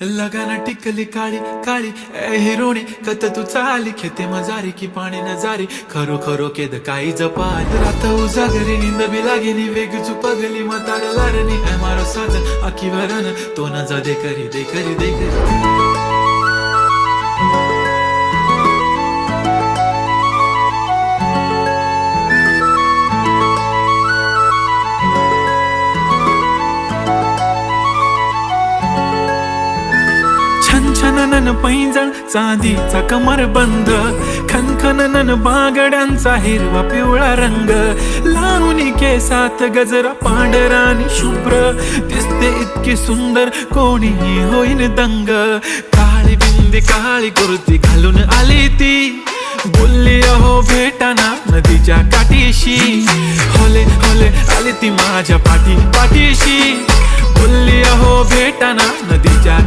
लगाना टिकली काळी काळी ए हिरोणी कत तू चाली खेते मजारी की पाणी नजारी खरो खरो केद काही जपाल रात उजागरी निंद बी लागेनी वेग चुपगली मतार लारणी ए मारो साजन आखी वरन तो न जा दे करी दे करी दे करी छनछनन पैंजण चांदीचा कमर बंद खनखनन बागड्यांचा हिरवा पिवळा रंग लावणी केसात गजरा पांढरा आणि शुभ्र दिसते इतकी सुंदर कोणीही होईन दंग काळी बिंदी काळी कुर्ती घालून आली ती बोलली अहो भेटाना नदीच्या काठीशी होले होले आली ती माझ्या पाठीशी बोलली अहो भेटाना नदीच्या